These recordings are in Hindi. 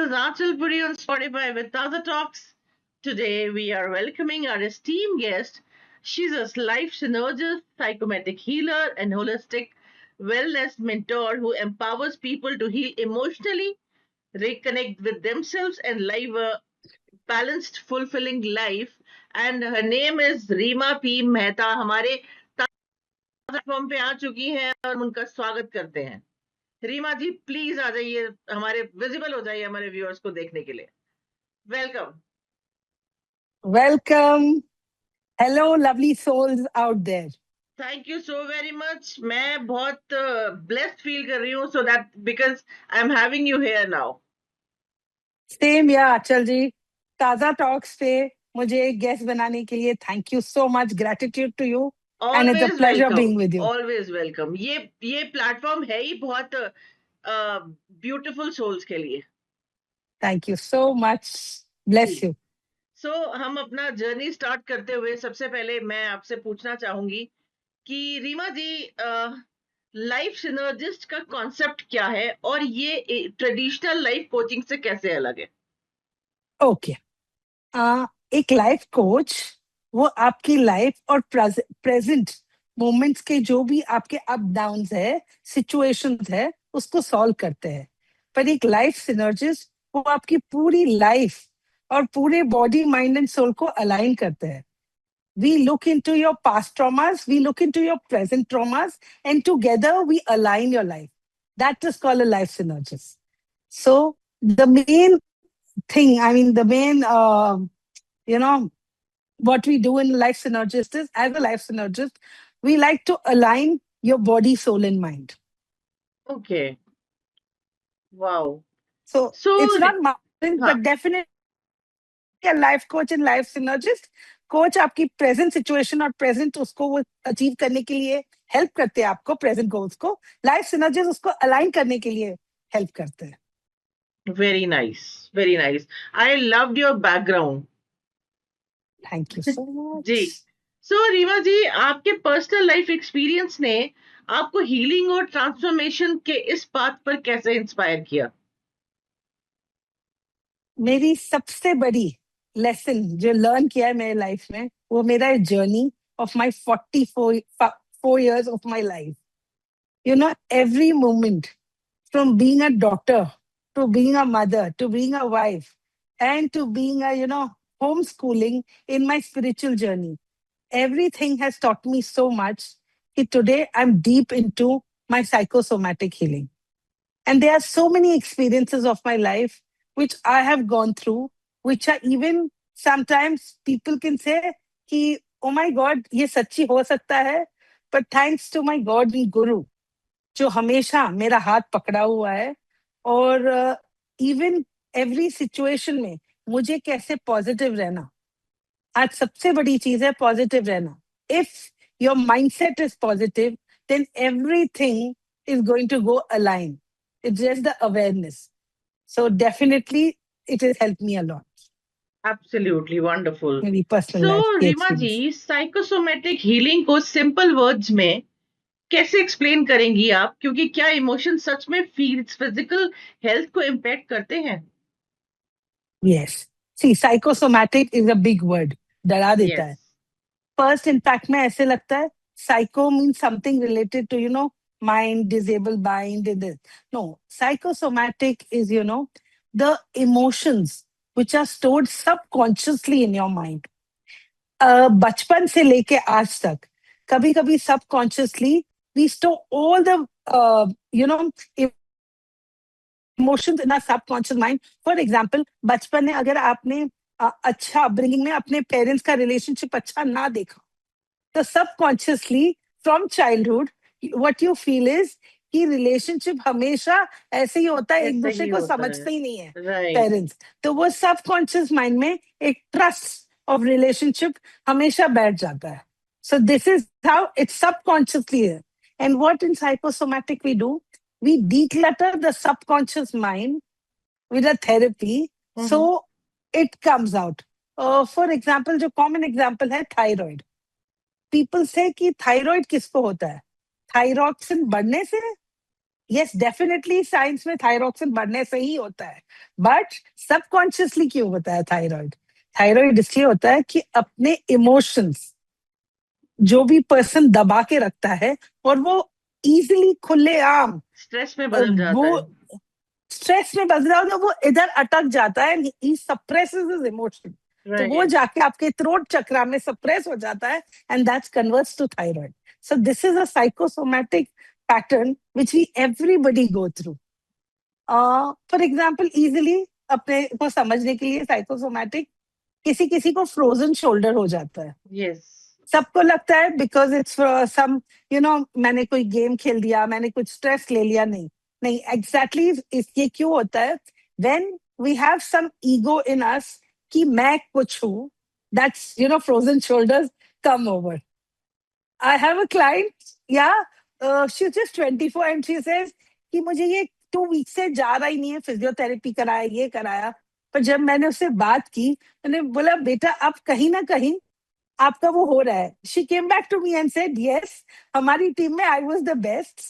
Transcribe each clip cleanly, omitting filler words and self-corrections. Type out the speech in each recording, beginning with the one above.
is Achal Puri on Spotify with Taza Talks. Today we are welcoming our esteemed guest. She's a life synergist, psychomatic healer, and holistic wellness mentor who empowers people to heal emotionally, reconnect with themselves, and live a balanced, fulfilling life. And her name is Reema P. Mehta. हमारे प्लेटफॉर्म पे आ चुकी हैं और हम उनका स्वागत करते हैं। रीमा जी प्लीज आ जाइए, हमारे विजिबल हो जाइए हमारे व्यूअर्स को देखने के लिए। Welcome. Welcome. Hello, lovely souls out there. Thank you so very much. मैं बहुत ब्लेस्ड फील कर रही हूँ so that because I am having you here now. Same yeah, Achal ji. Taza Talks पे मुझे गेस्ट बनाने के लिए thank you so much. Gratitude to you. And it's a always pleasure welcome, being with you. Always welcome. ये प्लेटफॉर्म है ही बहुत ब्यूटीफुल सोल्स के लिए। Thank you so much. Bless ji. you. सो हम अपना जर्नी स्टार्ट करते हुए सबसे पहले मैं आपसे पूछना चाहूंगी कि रीमा जी, लाइफ सिनर्जिस्ट का कॉन्सेप्ट क्या है और ये ट्रेडिशनल लाइफ कोचिंग से कैसे अलग है? Okay. एक लाइफ कोच वो आपकी लाइफ और प्रेजेंट मोमेंट्स के जो भी आपके अप डाउन है, सिचुएशंस है, उसको सॉल्व करते हैं। पर एक लाइफ सिनर्जिस्ट वो आपकी पूरी लाइफ और पूरे बॉडी, माइंड एंड सोल को अलाइन करते हैं। We look into your past traumas, we look into your present traumas, and together we align your life. That is called a life synergist. So the main thing, I mean, the main, what we do in life synergist is, as a life synergist, we like to align your body, soul, and mind. Okay, wow. So so it's not mountain, हाँ, but definitely a life coach and life synergist. Coach आपकी प्रेजेंट सिचुएशन और प्रेजेंट उसको वो अचीव करने के लिए हेल्प करते हैं आपको, प्रेजेंट गोल्स को। लाइफ सिनर्जिस्ट उसको अलाइन करने के लिए हेल्प करते हैं। Very nice, very nice. I loved your background. Thank you so ji. Much. So Reema ji, आपके पर्सनल लाइफ एक्सपीरियंस ने आपको हीलिंग और ट्रांसफॉर्मेशन के इस बात पर कैसे इंस्पायर किया? मेरी सबसे बड़ी लेसन जो लर्न किया है मेरे लाइफ में, वो मेरा journey of my 44 years of my life. You know, every moment from being a daughter to being a mother to being a wife and to being a, homeschooling in my spiritual journey, everything has taught me so much that today I'm deep into my psychosomatic healing. And there are so many experiences of my life which I have gone through, which are even sometimes people can say, कि, oh my God, ये सच्ची हो सकता है. But thanks to my God and Guru, जो हमेशा मेरा हाथ पकड़ा हुआ है और इवन एवरी सिचुएशन में मुझे कैसे पॉजिटिव रहना, आज सबसे बड़ी चीज है पॉजिटिव रहना. If your mindset is positive, then everything is going to go align. It's just the awareness. So definitely it has helped me a lot. Absolutely wonderful. मेरी पर्सनल So, लाइफ की Rima ji, experience. Psychosomatic healing को सिंपल वर्ड्स में कैसे एक्सप्लेन करेंगी आप? क्योंकि क्या इमोशन सच में फिजिकल हेल्थ को इम्पैक्ट करते हैं? Yes, see psychosomatic is a big word, डरा देता है. यस, फर्स्ट इम्पैक्ट में ऐसे लगता है psycho mean something related to mind, disabled mind, and this. No, psychosomatic is the emotions which are stored subconsciously in your mind. बचपन से लेके आज तक कभी कभी subconsciously we store all the emotions in our subconscious mind. For example, बचपन में अगर आपने अच्छा अपब्रिंगिंग में अपने पेरेंट्स का रिलेशनशिप अच्छा ना देखा, तो subconsciously from childhood what you feel is कि रिलेशनशिप हमेशा ऐसे ही होता है, एक ऐसे दूसरे ही को होता समझते है। ही नहीं है राइट, पेरेंट्स. तो वो सबकॉन्शियस माइंड में एक ट्रस्ट ऑफ रिलेशनशिप हमेशा बैठ जाता है. So this is how it's subconsciously है. And what in psychosomatic we do, we declutter the subconscious mind with a therapy so it comes out. For example, जो common example है thyroid. People say कि thyroid किसको होता है? थायरॉक्सिन बढ़ने से यस डेफिनेटली साइंस में थायरॉक्सिन बढ़ने से ही होता है, बट सबकॉन्शियसली क्यों होता है थायराइड? थायराइड इसलिए होता है कि अपने इमोशंस जो भी पर्सन दबा के रखता है और वो इजीली खुलेआम स्ट्रेस में बदल जाता वो है। स्ट्रेस में बदल जाता है, वो इधर अटक जाता है, ही सप्रेसेस हिज इमोशन, तो वो राइट। जाके आपके थ्रोट चक्रा में सप्रेस हो जाता है and that's converts to thyroid. So this is a psychosomatic pattern which we everybody go through. For example easily अपने को समझने के लिए साइकोसोमैटिक, किसी किसी को फ्रोजन शोल्डर हो जाता है. यस। सबको लगता है बिकॉज इट्स सम मैंने कोई गेम खेल दिया, मैंने कुछ स्ट्रेस ले लिया. नहीं, नहीं, एग्जैक्टली ये क्यों होता है? When we have some ego in us कि मैं कुछ हूँ, that's frozen shoulders come over. I have a client, या she is just 24 and she says कि मुझे ये 2 वीक से जा रहा ही नहीं है, फिजियोथेरेपी कराया, ये कराया. पर जब मैंने उससे बात की, मैंने बोला बेटा अब कहीं ना कहीं आपका वो हो रहा है. She came back to me and said yes, हमारी टीम में I was the best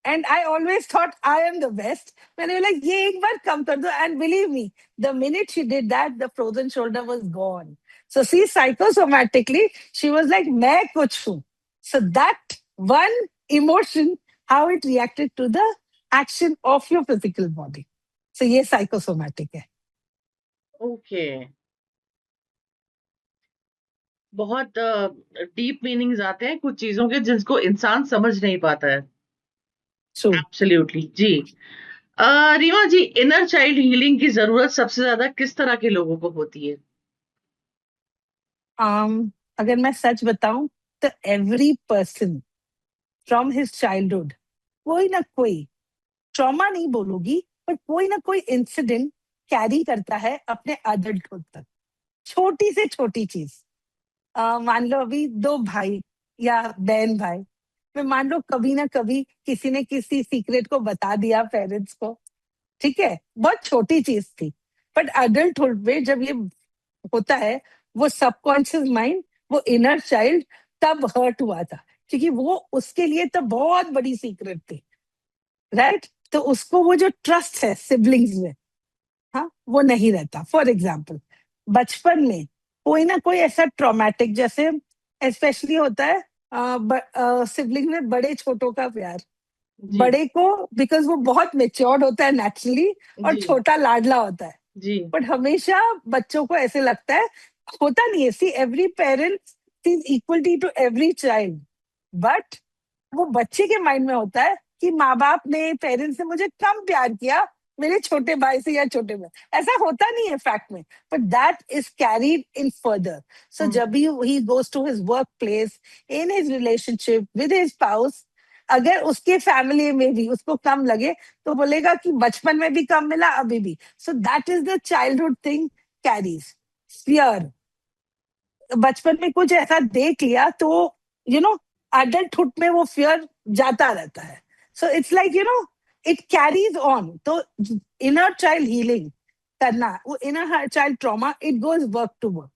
and I always thought I am the best. मैंने बोला ये एक बार कम कर दो and believe me, the minute she did that the frozen shoulder was gone. So see psychosomatically she was like मैं कुछ हूँ. So that one emotion, how it reacted to the action of your physical body. सो ये साइकोसोमैटिक है. ओके। बहुत डीप मीनिंग्स आते हैं कुछ चीजों के जिसको इंसान समझ नहीं पाता है। ट्रू. एब्सोल्युटली जी। रीमा जी, इनर चाइल्ड हीलिंग की जरूरत सबसे ज्यादा किस तरह के लोगों को होती है? अगर मैं सच बताऊं तो every person from his childhood कोई ना कोई, ट्रॉमा नहीं बोलूंगी, पर कोई ना कोई इंसिडेंट कैरी करता है अपने अडल्टहुड तक. छोटी से छोटी चीज, मान लो अभी दो भाई या बहन भाई में, मान लो कभी ना कभी किसी ने किसी सीक्रेट को बता दिया पेरेंट्स को, ठीक है, बहुत छोटी चीज थी, बट अडल्टहुड में जब ये होता है, वो सबकॉन्शियस माइंड, वो इनर चाइल्ड तब हर्ट हुआ था, क्योंकि वो उसके लिए तो बहुत बड़ी सीक्रेट थी, राइट? तो उसको वो जो ट्रस्ट है सिबलिंग्स में, हाँ, वो नहीं रहता. फॉर एग्जाम्पल बचपन में कोई ना कोई ऐसा ट्रॉमेटिक, जैसे स्पेशली होता है सिबलिंग में बड़े छोटों का प्यार, जी बड़े को बिकॉज वो बहुत मेच्योर्ड होता है नेचुरली, और जी छोटा लाडला होता है. जी। बट हमेशा बच्चों को ऐसे लगता है, होता नहीं है, see every parent is equality to every child, but वो बच्चे के माइंड में होता है कि माँ बाप ने, पेरेंट्स ने मुझे कम प्यार किया मेरे छोटे भाई से या छोटे भाई. ऐसा होता नहीं है फैक्ट में, but that is carried in further. So जब भी he goes to his workplace, in his relationship with his spouse, अगर उसके फैमिली में भी उसको कम लगे तो बोलेगा कि बचपन में भी कम मिला अभी भी. So that is the childhood thing carries fear. बचपन में कुछ ऐसा देख लिया तो अडल्टहुड में वो फियर जाता रहता है. So it's like it carries on. तो इनर चाइल्ड हीलिंग करना, वो inner child trauma, it goes work to work.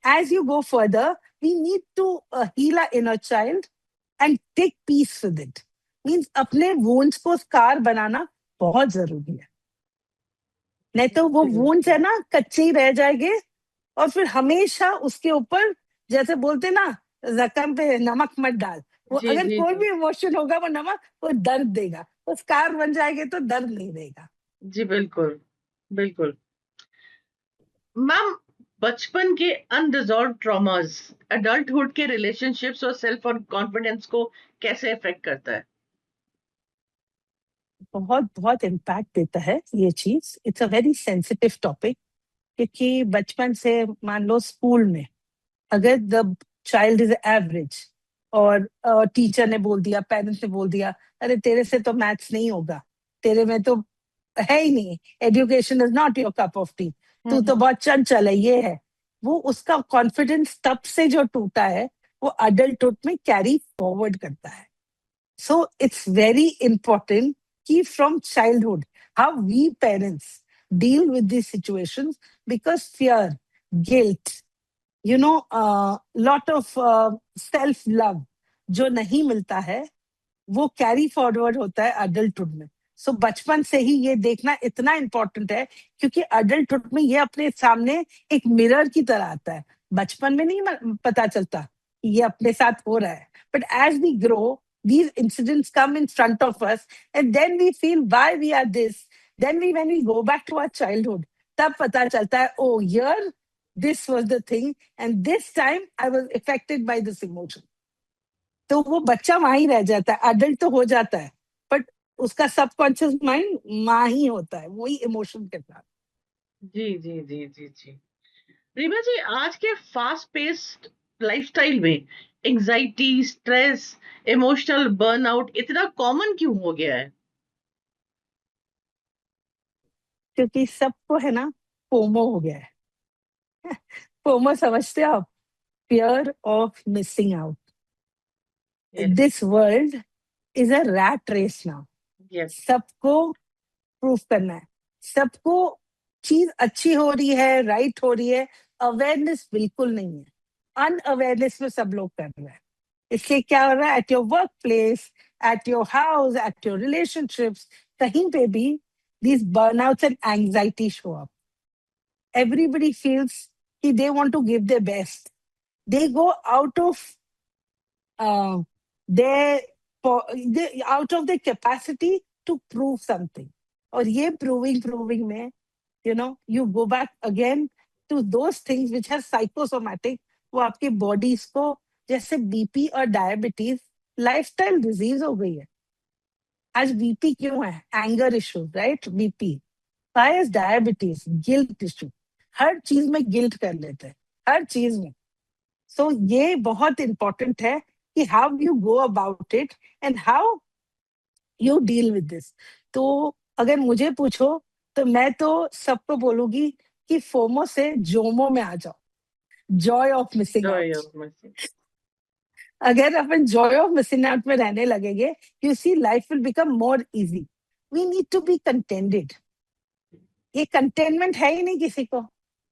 As you go further, we need to heal a inner child and take peace with it. Means अपने वोन्स को स्कार बनाना बहुत जरूरी है, नहीं तो वो वोन्स है ना कच्चे ही रह जाएंगे, और फिर हमेशा उसके ऊपर, जैसे बोलते ना, जख्म पे नमक मत डाल. वो जी अगर जी कोई जी भी इमोशन होगा, वो नमक, वो दर्द देगा. वो स्कार बन जाएंगे तो दर्द नहीं देगा. जी। बिल्कुल बिल्कुल। मैम, बचपन के अनरिजॉल्व ट्रॉमास एडल्टहुड के रिलेशनशिप्स और सेल्फ और कॉन्फिडेंस को कैसे अफेक्ट करता है? बहुत बहुत इम्पैक्ट देता है ये चीज. It's a very sensitive topic, क्योंकि बचपन से, मान लो स्कूल में, अगर द चाइल्ड इज एवरेज, और टीचर ने बोल दिया, पेरेंट्स ने बोल दिया, अरे तेरे से तो मैथ्स नहीं होगा, तेरे में तो है ही नहीं, education is not your cup of T, तू तो बहुत चंचल है, ये है वो, उसका कॉन्फिडेंस तब से जो टूटा है, वो अडल्टहुड में कैरी फॉरवर्ड करता है. सो इट्स वेरी इंपॉर्टेंट कि from childhood how we parents deal with these situations, because fear, guilt, lot of self love जो नहीं मिलता है, वो कैरी फॉरवर्ड होता है अडल्टहुड में। सो बचपन से ही ये देखना इतना इम्पोर्टेंट है, क्योंकि अडल्टहुड में ये अपने सामने एक मिरर की तरह आता है। बचपन में नहीं पता चलता कि ये अपने साथ हो रहा है, but as we grow these incidents come in front of us, and then we feel why we are this. Then when we go back to our childhood, तब पता चलता है, oh, here this was the thing, and this time I was affected by this emotion. तो वो बच्चा वहां ही रह जाता है, अडल्ट तो हो जाता है, बट उसका सबकॉन्शियस माइंड वहां ही होता है, वही इमोशन के साथ। जी जी जी जी जी। रीमा जी, आज के फास्ट पेस्ड लाइफस्टाइल में एंजाइटी, स्ट्रेस, इमोशनल बर्नआउट इतना कॉमन क्यों हो गया है? क्योंकि सबको है ना, फोमो हो गया है। फोमो समझते हो आप? Fear of missing out. Yes this world is a rat race now. Yes. सबको प्रूफ करना है, सबको चीज अच्छी हो रही है, राइट हो रही है, अवेयरनेस बिल्कुल नहीं है। अनअवेयरनेस में सब लोग कर रहे हैं। इसलिए क्या हो रहा है, at your work place, at your house, at your relationships, कहीं पे भी these burnouts and anxiety show up. Everybody feels that they want to give their best. They go out of uh, their out of their capacity to prove something. और ये proving में, you go back again to those things which are psychosomatic. वो आपके bodies को, जैसे बीपी और डायबिटीज लाइफस्टाइल डिजीज हो गई है। आज बीपी क्यों है? Anger issue, right? BP. Why is diabetes? Guilt issue. हर चीज में गिल्ट कर लेते हैं, हर चीज में। सो ये बहुत इंपॉर्टेंट है कि how you go about it and how you deal with this. तो अगर मुझे पूछो तो मैं तो सबको बोलूंगी कि फोमो से जोमो में आ जाओ, joy of missing joy out. Of missing. अगर अपन जॉय ऑफ मिसिंग आउट में रहने लगेंगे, you see life will become more easy. We need to be contented. ये कंटेनमेंट है ही नहीं किसी को,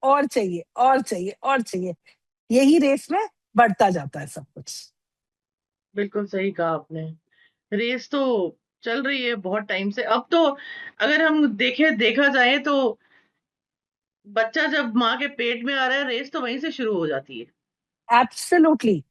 और चाहिए और चाहिए और चाहिए। यही रेस में बढ़ता जाता है सब कुछ। बिल्कुल सही कहा आपने। रेस तो चल रही है बहुत टाइम से। अब तो अगर हम देखा जाए तो बच्चा जब माँ के पेट में आ रहा है, रेस तो वहीं से शुरू हो जाती है। Absolutely.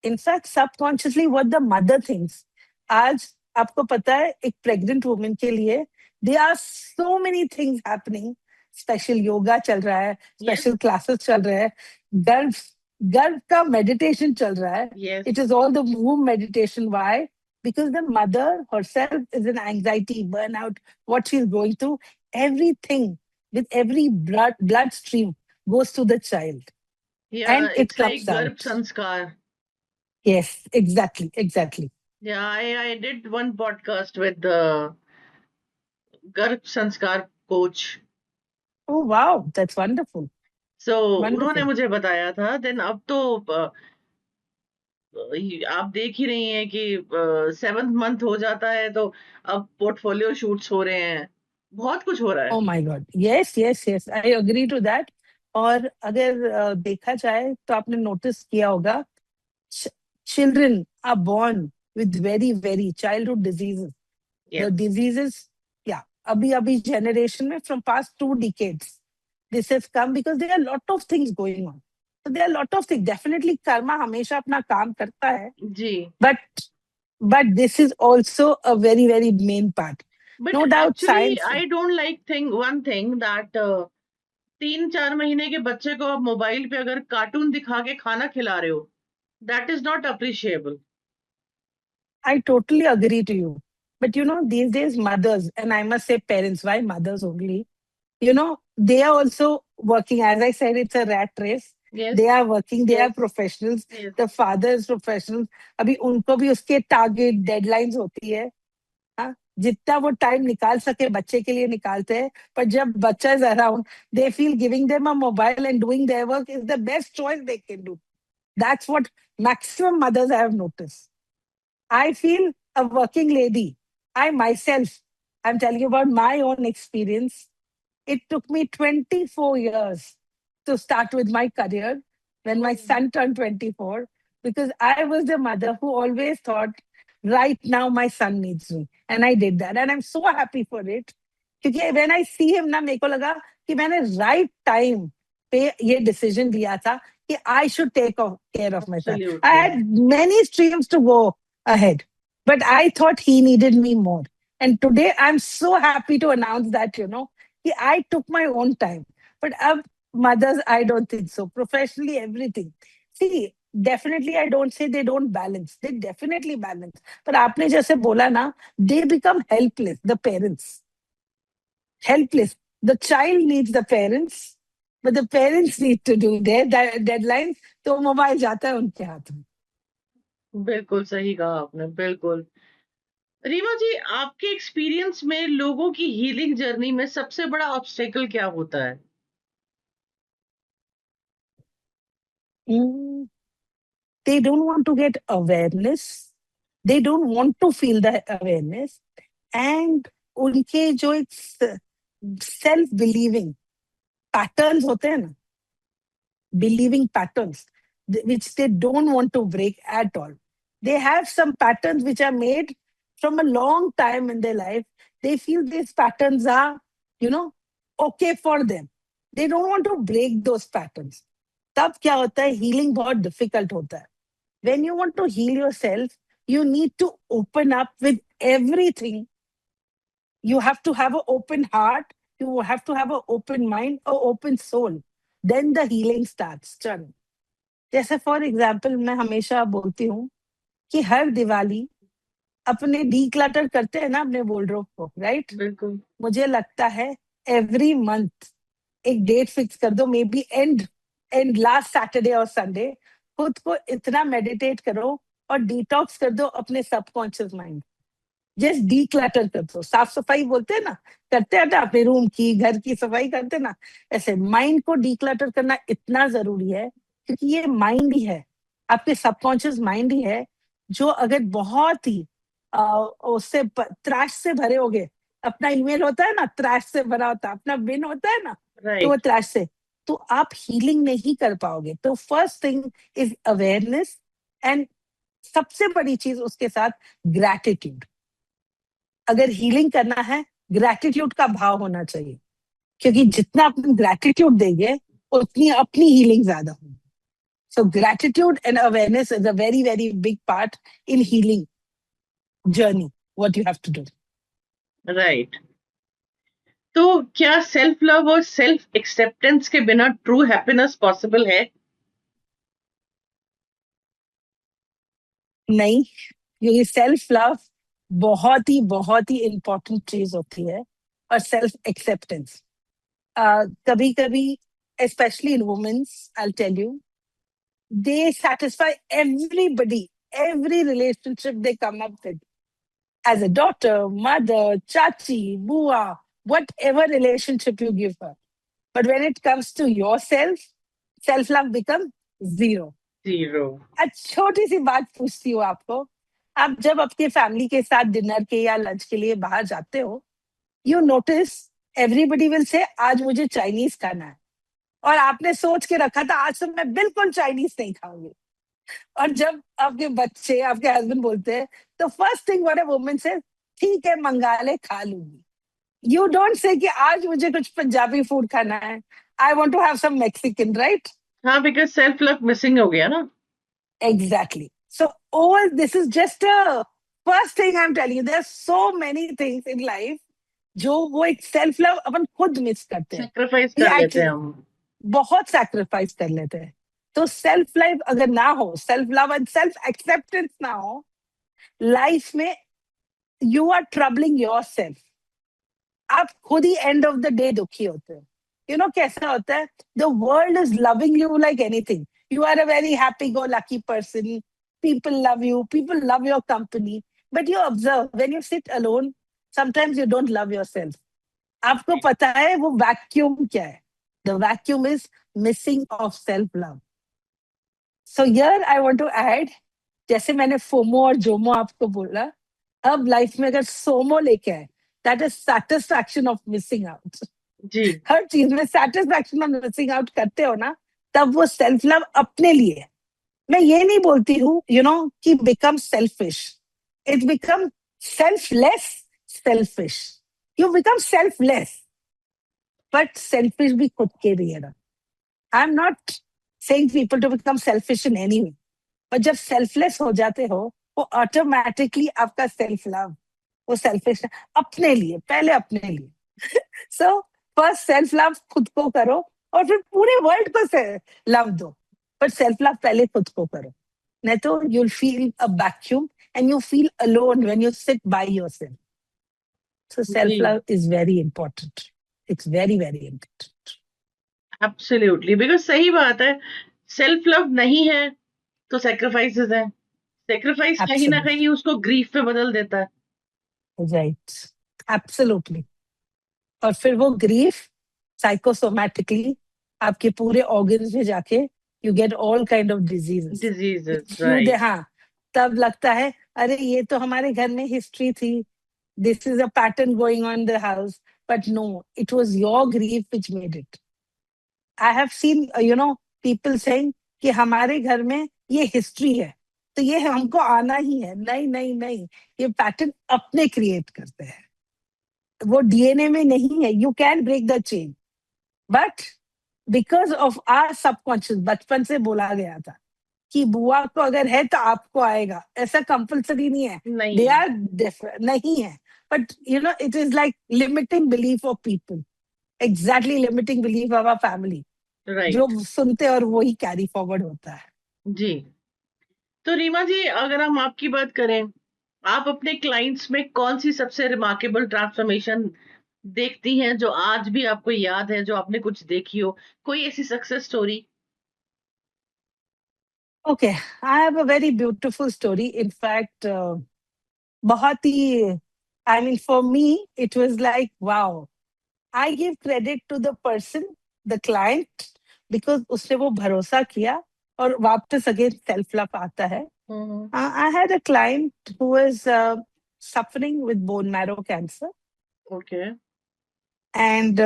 In fact subconsciously what the mother thinks. आज आपको पता है, एक प्रेग्नेंट वुमेन के लिए there are so many things happening. Special yoga चल रहा है, यस स्पेशल क्लासेस चल रहे हैं, गर्भ गर्भ का मेडिटेशन चल रहा है। Yes. It is all the womb meditation. Why? Because the mother herself is in anxiety, burnout, what she's going through, everything with every blood stream goes to the child या and it it's comes like गर्भ out. संस्कार। Yes, exactly, exactly. या I did one podcast with गर्भ संस्कार coach. Oh, wow, that's wonderful. सो उन्होंने Wonderful. मुझे बताया था। देन अब तो आप देख ही रही हैं कि 7th मंथ हो जाता है तो अब पोर्टफोलियो शूट्स हो रहे हैं, बहुत कुछ हो रहा है। Oh my God. Yes, yes, yes. I agree to that. और अगर देखा जाए तो आपने नोटिस किया होगा, children are born with very, very childhood diseases. The yes diseases, yeah, abhi generation mein from past 2 decades, this has come because there are a lot of things going on. So there are a lot of things. Definitely karma hamesha apna kaam karta hai, जी। but this is also a very, very main part. But No doubt actually science. I don't like thing one thing that 3-4 महीने के बच्चे को आप मोबाइल पे अगर कार्टून दिखा के खाना खिला रहे हो, that is not appreciable. I totally agree to you. But these days mothers, and I must say parents, why mothers only? They are also working. As I said, it's a rat race. Yes They are working, they are yes professionals. Yes. The father is professional. अभी उनको भी उसके टारगेट डेडलाइंस होती है। हाँ, जितना वो टाइम निकाल सके बच्चे के लिए निकालते हैं, पर जब बच्चा is around, they feel giving them a mobile and doing their work is the best choice they can do. That's what maximum mother's I have notice. I feel a working lady. I myself, I'm telling you about my own experience. It took me 24 years to start with my career when my son turned 24, because I was the mother who always thought right now my son needs me. And I did that. And I'm so happy for it. क्योंकि when I see him ना, मेरे को लगा कि मैंने right time पे ये decision लिया था कि I should take care of my son. I Absolutely. had many streams to go ahead, but I thought he needed me more. And today I'm so happy to announce that, कि I took my own time. But अब mothers, I don't think so. Professionally, everything. See, definitely I don't say they don't balance. They definitely balance. But आपने जैसे बोला ना, they become helpless, the parents. Helpless. The child needs the parents, but the parents need to do their deadlines. तो मोबाइल जाता है उनके हाथ में. बिल्कुल सही कहा आपने, बिल्कुल। रीमा जी, आपके एक्सपीरियंस में लोगों की हीलिंग जर्नी में सबसे बड़ा ऑब्स्टेकल क्या होता है? Mm, they don't want to get awareness. They don't want to feel the awareness. And उनके जो एक सेल्फ बिलीविंग पैटर्न्स होते हैं ना, believing patterns which they don't want to break at all. They have some patterns which are made from a long time in their life. They feel these patterns are, okay for them. They don't want to break those patterns. तब क्या होता है, healing बहुत difficult होता है. When you want to heal yourself, you need to open up with everything. You have to have an open heart. You have to have an open mind, an open soul. Then the healing starts. चलो, जैसे फॉर एग्जाम्पल मैं हमेशा बोलती हूँ कि हर दिवाली अपने डीक्लटर करते हैं ना अपने वॉर्डरोब को, राइट? बिल्कुल। मुझे लगता है एवरी मंथ एक डेट फिक्स कर दो, may be and last Saturday और संडे, खुद को इतना मेडिटेट करो और डिटॉक्स कर दो अपने सबकॉन्शियस माइंड. जस्ट डीक्लटर कर दो. साफ सफाई बोलते हैं ना, करते हैं ना अपने रूम की, घर की सफाई करते हैं ना, ऐसे माइंड को डीक्लटर करना इतना जरूरी है. क्योंकि ये माइंड ही है, आपके सबकॉन्शियस माइंड ही है, जो अगर बहुत ही उससे त्रैश से भरे होगे, अपना ईमेल होता है ना त्रैश से भरा होता है, अपना बिन होता है ना, तो वो राइट। त्रैश से, तो आप हीलिंग नहीं कर पाओगे. तो first thing is awareness. And सबसे बड़ी चीज उसके साथ ग्रैटिट्यूड. अगर हीलिंग करना है, ग्रैटिट्यूड का भाव होना चाहिए. क्योंकि जितना आप ग्रैटिट्यूड देंगे, उतनी अपनी हीलिंग ज्यादा होगी. So gratitude and awareness is a very very big part in healing journey, what you have to do. Right. तो क्या सेल्फ लव और सेल्फ एक्सेप्टेंस के बिना ट्रू हैप्पीनेस पॉसिबल है? नहीं, क्योंकि सेल्फ लव बहुत ही इंपॉर्टेंट चीज होती है. और सेल्फ एक्सेप्टेंस कभी कभी, specially in womens, I tell you, they satisfy everybody, every relationship they come up with. As a daughter, mother, chachi, bua, whatever relationship you give her. But when it comes to yourself, self-love becomes zero. Zero. अब छोटी सी बात पूछती हूँ आपको. आप जब अपने फैमिली के साथ डिनर के या लंच के लिए बाहर जाते हो, you notice everybody will say आज मुझे चाइनीज खाना है. और आपने सोच के रखा था आज तो मैं बिल्कुल चाइनीज नहीं खाऊंगी. और जब आपके बच्चे, आपके हस्बैंड बोलते हैं, तो first thing what a woman से, ठीक है मंगा ले, खा लूंगी. यू डोंट से कि आज मुझे कुछ पंजाबी फूड खाना है, I want to have some Mexican, right? हाँ, बिकॉज सेल्फ लव मिसिंग हो गया ना। Exactly. So all this is just a first thing I am telling you. There are so many things in life जो वो एक सेल्फ लव अपन खुद मिस करते हैं. सेक्रीफाइस कर लेते हैं हम। बहुत सैक्रिफाइस कर लेते हैं. तो सेल्फ लाइफ अगर ना हो, self love and self acceptance ना हो लाइफ में, you are troubling yourself. आप खुद ही एंड ऑफ द डे दुखी होते हो. कैसा होता है, the world is loving you like anything. You are a very happy go lucky person. People love you, people love your company. But you observe when you sit alone, sometimes you don't love yourself. आपको पता है वो वैक्यूम क्या है? The vacuum is missing of self love. So here I want to add, जैसे मैंने फोमो और जोमो आपको बोला, अब लाइफ में अगर सोमो लेके आए, that is satisfaction of missing out. जी। हर चीज में सेटिस्फैक्शन ऑफ मिसिंग आउट करते हो ना, तब वो सेल्फ लव अपने लिए. मैं ये नहीं बोलती हूँ कि become selfish. It becomes selfless, selfish. You become selfless, but selfish भी खुद के लिए ना. I'm not saying people to become selfish in any way. But जब selfless हो जाते हो, वो automatically आपका self love, वो selfish अपने लिए, पहले अपने लिए. So first self love खुद को करो और फिर पूरे वर्ल्ड को love दो. But self love पहले खुद को करो. नहीं तो you'll feel a vacuum and you feel alone when you sit by yourself. So self जी, love is very important. It's very, very important. Absolutely, because सही बात है, सेल्फ लव नहीं है, तो सैक्रिफाइसेज़ हैं। सैक्रिफाइस कहीं न Absolutely. कहीं उसको ग्रीफ पे बदल देता है। Right. Absolutely. और फिर वो ग्रीफ साइकोसोमैटिकली आपके पूरे ऑर्गन्स में जाके you get all kind of diseases. Diseases, you they right, हाँ, तब लगता है अरे ये तो हमारे घर में हिस्ट्री थी, this is a pattern going on the house, but no, it was your grief which made it. I have seen people saying कि हमारे घर में ये हिस्ट्री है, तो ये हमको आना ही है. नहीं नहीं नहीं, ये पैटर्न अपने क्रिएट करते हैं, वो डीएनए में नहीं है. You can break the chain, but because of our subconscious, बचपन से बोला गया था कि बुआ को अगर है तो आपको आएगा, ऐसा कंपल्सरी नहीं है. नहीं दे है, आर नहीं है, but it is like limiting belief of people. Exactly limiting belief of our family, जो राइट, सुनते और वही कैरी फॉरवर्ड होता है. जी। तो रीमा जी, अगर हम आपकी बात करें, आप अपने क्लाइंट्स में कौन-सी सबसे रिमार्केबल ट्रांसफॉर्मेशन देखती हैं, जो आज भी आपको याद है, जो आपने कुछ देखी हो? कोई ऐसी success story? Okay, I have a very beautiful story. In fact बहुत ही, I mean for me it was like wow. I give credit to the person, the client, because उसने वो भरोसा किया और वापस अगेन सेल्फ लव आता है. हुँ, हुँ। I had a client who was suffering with bone marrow cancer, okay, and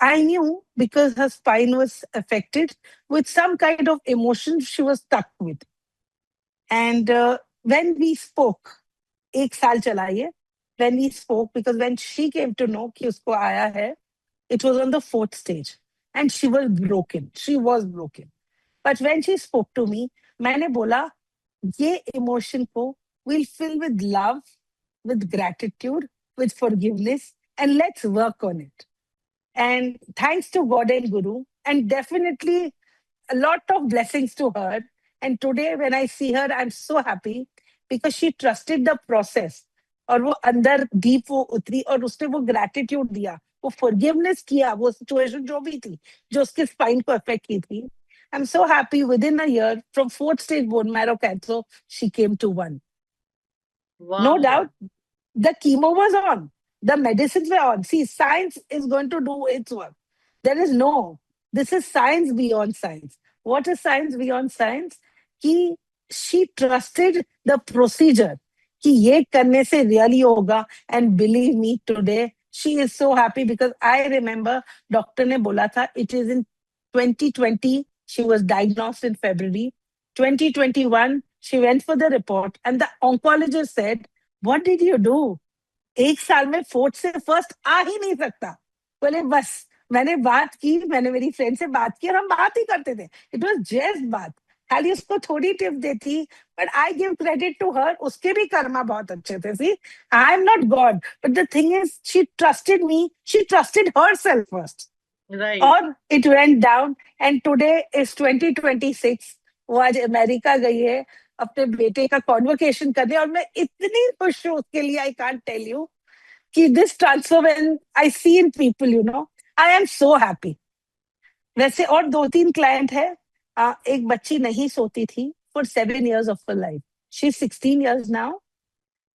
I knew because her spine was affected with some kind of emotion she was stuck with. And when we spoke, एक साल चला ये, when we spoke, because when she came to know कि उसको आया है, it was on the 4th stage and she was broken. She was broken. But when she spoke to me, मैंने बोला ये emotion को we'll fill with love, with gratitude, with forgiveness, and let's work on it. And thanks to God and Guru, and definitely a lot of blessings to her. And today, when I see her, I'm so happy because she trusted the process. और वो अंदर डीप वो उतरी और उसने वो ग्रेटिट्यूड दिया, वो फॉरगिवनेस किया, वो सिचुएशन जो भी थी, जो उसके स्पाइन को अफेक्ट की थी. I am so happy with in a year from 4th stage bone marrow cancer she came to 1. No wow! doubt the chemo was on, the medicines were on. See, science is going to do its work. There is no, this is science beyond science. What is science beyond science? कि she trusted the procedure, कि ये करने से really होगा. And believe me, today she is so happy because I remember doctor ने बोला था it is in 2020. She was diagnosed in February 2021. She went for the report and the oncologist said, what did you do? एक साल में 4th से फर्स्ट आ ही नहीं सकता. बोले बस, मैंने बात की, मैंने मेरी फ्रेंड से बात की और हम बात ही करते थे. इट वाज जस्ट बात, खाली उसको थोड़ी टिप देती. But I give credit to her, उसके भी कर्मा बहुत अच्छे थे. See, I am not God, but the thing is she trusted me, she trusted herself first. Right, और it went down and today is 2026. वो आज अमेरिका गई है अपने बेटे का कॉन्वोकेशन करने और मैं इतनी खुश हूँ उसके लिए. आई कांट टेल यू कि this transfer when I see in people, I am so happy. वैसे और 2-3 क्लाइंट है. एक बच्ची नहीं सोती थी for 7 years of her life. She is 16 years now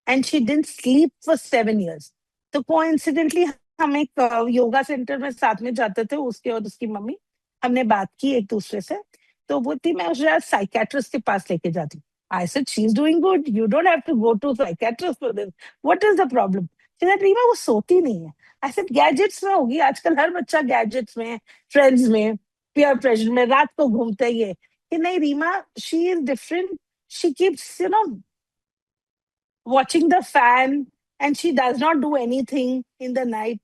and she didn't sleep for 7 years. तो कोइंसिडेंटली हम एक योगा सेंटर में साथ में जाते थे, उसके और उसकी मम्मी. हमने बात की एक दूसरे से, तो बोलती मैं उसे साइकेट्रिस्ट के पास लेके जाती. I said she is doing good, you don't have to go to psychiatrist for this, what is the problem? She said Rima वो सोती नहीं है. आई सेड गैजेट्स में होगी, आजकल हर बच्चा गैजेट्स में, फ्रेंड्स में, पीयर प्रेशर में रात को घूमते ही है. कि नहीं Rima, she is different, she keeps watching the fan, and she does not do anything in the night.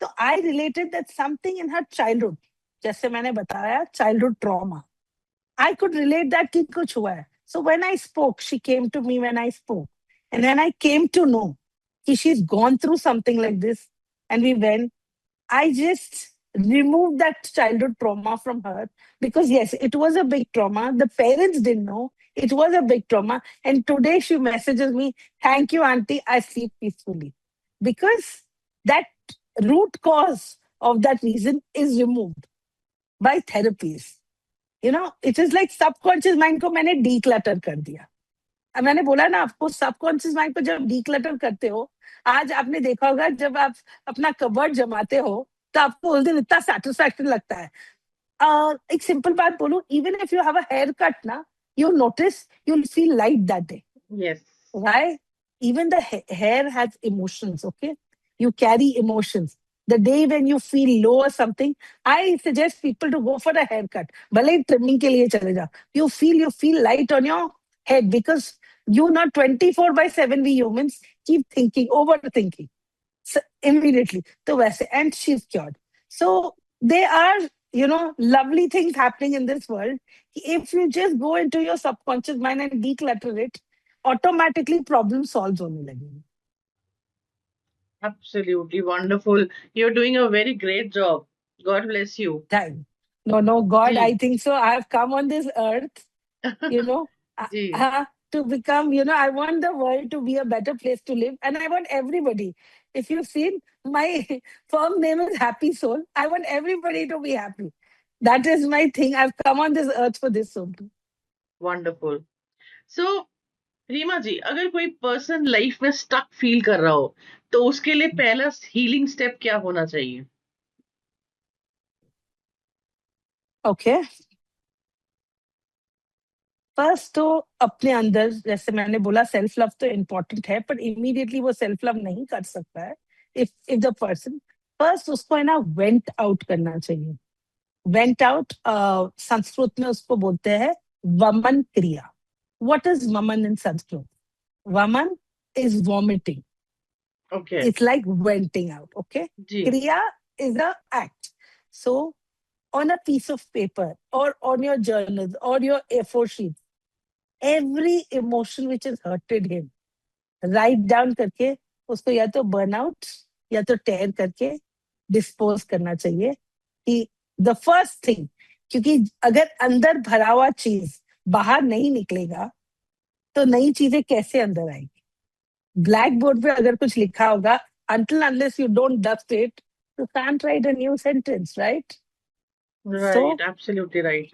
So I related that something in her childhood, जैसे मैंने बताया, childhood trauma. I could relate that कि कुछ हुआ है. So when I spoke, she came to me when I spoke. And when I came to know कि she's gone through something like this, and we went, I just removed that childhood trauma from her, because yes, it was a big trauma. The parents didn't know. It was a big trauma. And today she messages me, "Thank you, Auntie. I sleep peacefully." Because that root cause of that reason is removed by therapies. It is like subconscious mind को मैंने declutter कर दिया. अब मैंने बोला ना आपको, सबकॉन्शियस माइंड को जब डीक्लटर करते हो, आज आपने देखा होगा जब आप अपना कबर्ड जमाते हो, तो आपको उस दिन इतना सेटिस्फैक्शन लगता है. एक सिंपल बात बोलूं, even if you have a haircut ना, you notice you feel light that day. Yes. Why? Even the hair has emotions, okay? You carry emotions. The day when you feel low or something, I suggest people to go for a haircut. भले ही trimming के लिए चले जाओ. You feel light on your head, because you not 24/7 we humans keep thinking, overthinking. So immediately. So वैसे, and she's cured. So there are, lovely things happening in this world. If you just go into your subconscious mind and declutter it, automatically problem solves होने लगेगी. Absolutely wonderful. You're doing a very great job. God bless you. Time. No, God, Ji. I think so. I have come on this earth, you know, Ji. to become, I want the world to be a better place to live. And I want everybody. If you've seen, my firm name is Happy Soul. I want everybody to be happy. That is my thing. I've come on this earth for this soul. Wonderful. So, Reema जी, अगर कोई पर्सन लाइफ में स्टक फील कर रहा हो, तो उसके लिए पहला हीलिंग स्टेप क्या होना चाहिए? ओके. फर्स्ट तो अपने अंदर, जैसे मैंने बोला, सेल्फ लव तो इम्पोर्टेंट है, पर इमीडिएटली वो सेल्फ लव नहीं कर सकता है. इफ द पर्सन, फर्स्ट उसको है ना वेंट आउट करना चाहिए. वेंट आउट, संस्कृत में उसको बोलते हैं वमन क्रिया. व्हाट इज वमन इन संस्कृत? वमन is vomiting. Okay. It's like venting out, okay? जी. Kriya is a act. So on a piece of paper or on your journals or your A4 sheets, every emotion which has hurted him, write down करके उसको या तो burn out या तो tear करके dispose करना चाहिए. कि the first thing, क्योंकि अगर अंदर भरा हुआ चीज बाहर नहीं निकलेगा, तो नई चीजें कैसे अंदर आएगी? ब्लैक बोर्ड पे अगर कुछ लिखा होगा, until unless you don't dust it, you can't write a new sentence, right? Right, So absolutely right.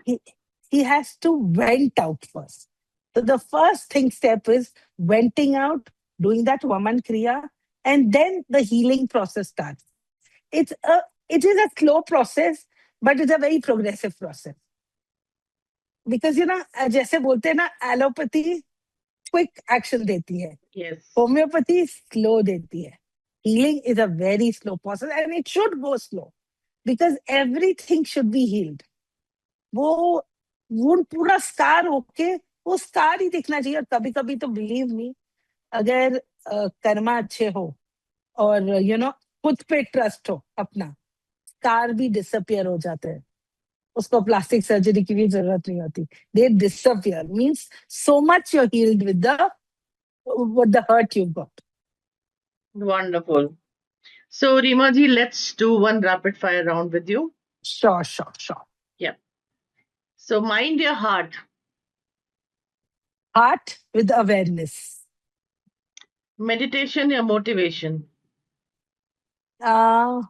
he has to vent out first. So the first step is venting out, doing that Vaman Kriya, and then the healing process starts. It is a slow process, but it's a very progressive process. Because जैसे बोलते हैं ना, एलोपैथी क्विक एक्शन देती है, Yes. होम्योपैथी स्लो देती है. Healing is a very slow process, and it should go slow, because everything should be healed. वो वुंड पूरा स्कार होके वो स्कार ही दिखना चाहिए. और कभी कभी तो बिलीव मी, अगर कर्मा अच्छे हो और खुद पे ट्रस्ट हो अपना, स्कार भी डिसअपियर हो जाते हैं. उसको प्लास्टिक सर्जरी की भी जरूरत नहीं होती. They disappear, means so much you are healed with the hurt you got. Wonderful. So, Rima ji, let's do one rapid fire round with you. Sure. Yeah. So, mind your heart. Heart with awareness. Meditation or motivation?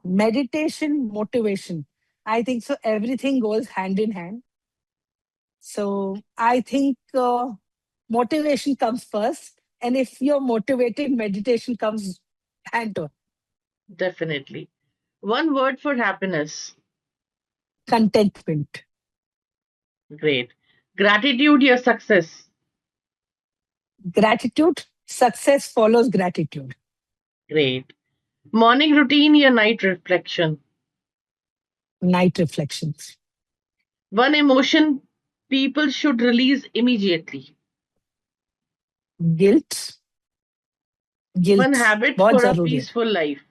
Meditation, motivation. I think so. Everything goes hand in hand. So I think motivation comes first. And if you're motivated, meditation comes hand on. Definitely. One word for happiness. Contentment. Great. Gratitude or success? Gratitude. Success follows gratitude. Great. Morning routine or night reflection? Night reflections. One emotion people should release immediately. Guilt. One guilt habit बहुत for a जरूरी है. peaceful life.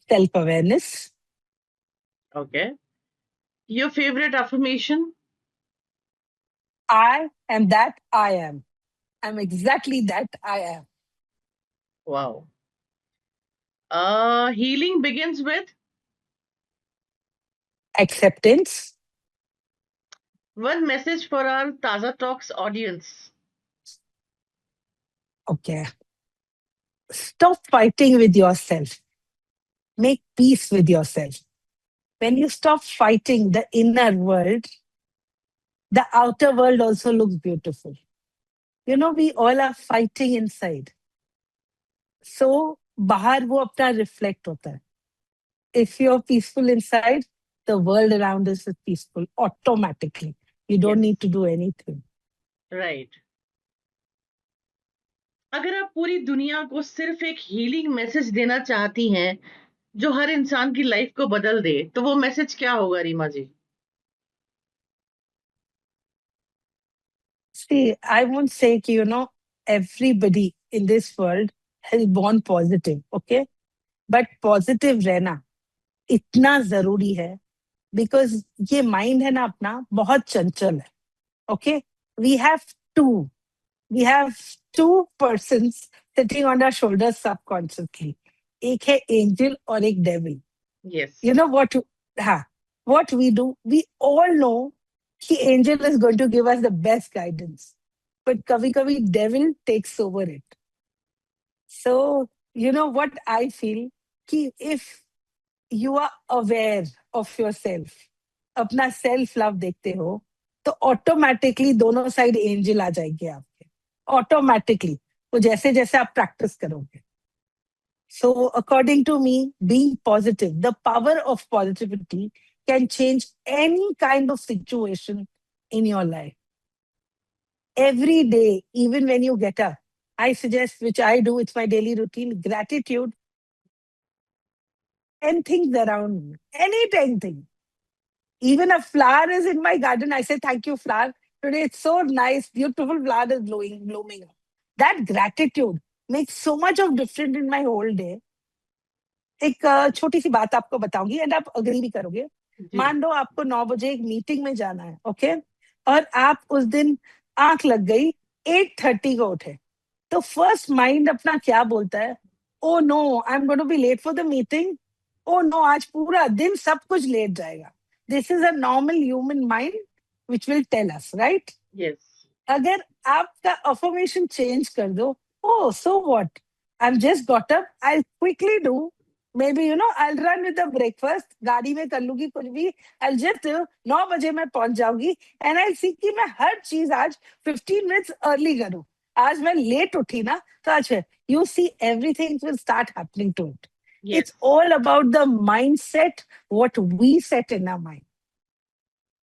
Self awareness. Okay. Your favorite affirmation? I am that I am. I'm exactly that I am. Wow. Healing begins with Acceptance. one message for our Taza Talks audience. Okay. Stop fighting with yourself. Make peace with yourself. When you stop fighting the inner world, the outer world also looks beautiful. You know, we all are fighting inside. So, बाहर वो अपना reflect होता है. If you're peaceful inside, the world around us is peaceful automatically. You don't Yes. need to do anything. Right. अगर आप पूरी दुनिया को सिर्फ एक हीलिंग मैसेज देना चाहती हैं जो हर इंसान की लाइफ को बदल दे, तो वो मैसेज क्या होगा रीमा जी? See, I won't say, you know, everybody in this world is born positive, okay? But positive रहना इतना जरूरी है बिकॉज ये माइंड है ना अपना बहुत चंचल है. Okay, we have to we have to persons sitting on our shoulders subconsciously. एक है एंजल और एक devil. Yes. You know what? हाँ, what we do, we all know कि angel is going to give us the best guidance, but कभी कभी devil takes over it. So you know what I feel कि if you are aware of yourself, अपना self love देखते हो, तो automatically दोनों side angel आ जाएंगे आपके. Automatically. तो जैसे जैसे आप practice करोगे. So, according to me, being positive, the power of positivity can change any kind of situation in your life. Every day, even when you get up, I suggest, which I do, it's my daily routine, gratitude and things around me, any 10 thing. Even a flower is in my garden, I say, thank you, flower. Today it's so nice, beautiful flower is blooming up. That gratitude makes so much of difference in my whole day. एक छोटी सी बात आपको बताऊंगी एंड आप अग्री भी करोगे. जी. मान लो आपको 9 बजे एक मीटिंग में जाना है, ओके, और आप उस दिन आंख लग गई 8:30 को उठे, तो फर्स्ट माइंड अपना क्या बोलता है? Oh no, I am going to be late for the meeting. Oh no, आज पूरा दिन सब कुछ लेट जाएगा. This is a normal human mind which will tell us, right? Yes. अगर आपका अफर्मेशन चेंज कर दो, oh so what, I'm just got up, I'll quickly do, maybe you know I'll run with the breakfast, गाड़ी में कर लूंगी कुछ भी, I'll just 9 बजे मैं पहुंच जाऊंगी and I'll see कि मैं हर चीज आज 15 minutes early करूं. आज मैं लेट उठी ना, तो अच्छा, you see everything will start happening to it. Yes. It's all about the mindset, what we set in our mind.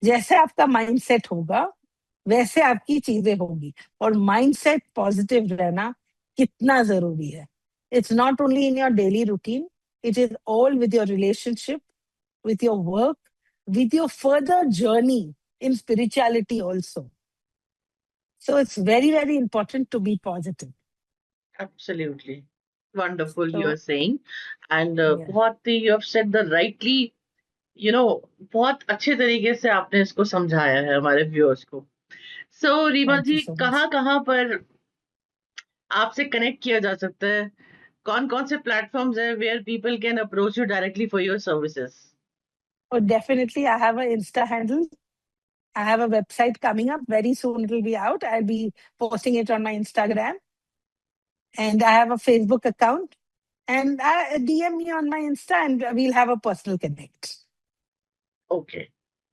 जैसे आपका माइंडसेट होगा वैसे आपकी चीजें होंगी. और माइंडसेट पॉजिटिव रहना कितना जरूरी है. It's not only in your daily routine, it is all with your relationship, with your work, with your further journey in spirituality also. So it's very, very important to be positive. Absolutely. Wonderful, you So, are saying. And yeah. बहुत ही you have said the rightly, you know, बहुत अच्छे तरीके से आपने इसको समझाया है हमारे व्यूअर्स को. सो Reema Thank you ji, so much. कहाँ कहाँ पर आपसे कनेक्ट किया जा सकता है? कौन कौन से प्लेटफॉर्म्स हैं where people can approach you directly for your services? Oh, definitely. I have an Insta handle. I have a website coming up very soon. It will be out. I'll be posting it on my Instagram. And I have a Facebook account. And DM me on my Insta and we'll have a personal connect. Okay,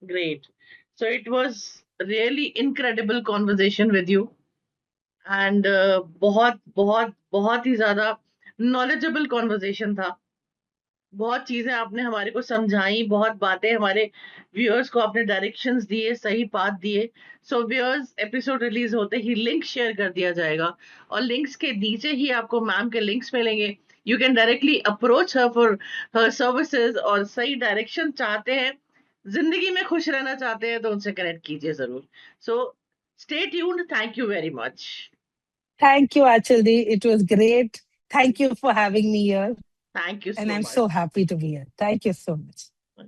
great. So it was really incredible conversation with you. And बहुत बहुत बहुत ही ज्यादा नॉलेजेबल कॉन्वर्जेशन था. बहुत चीजें आपने हमारे को समझाई, बहुत बातें हमारे व्यूअर्स को आपने डायरेक्शंस दिए, सही पाथ दिए. सो व्यूअर्स, एपिसोड रिलीज होते ही लिंक शेयर कर दिया जाएगा और लिंक्स के नीचे ही आपको मैम के लिंक्स मिलेंगे. You can directly approach her for her services. और सही डायरेक्शन चाहते हैं, जिंदगी में खुश रहना चाहते हैं, तो उनसे कनेक्ट कीजिए जरूर. So stay tuned. Thank you very much. Thank you, Achildi. It was great. Thank you for having me here. Thank you And so I'm so much. happy to be here. Thank you so much.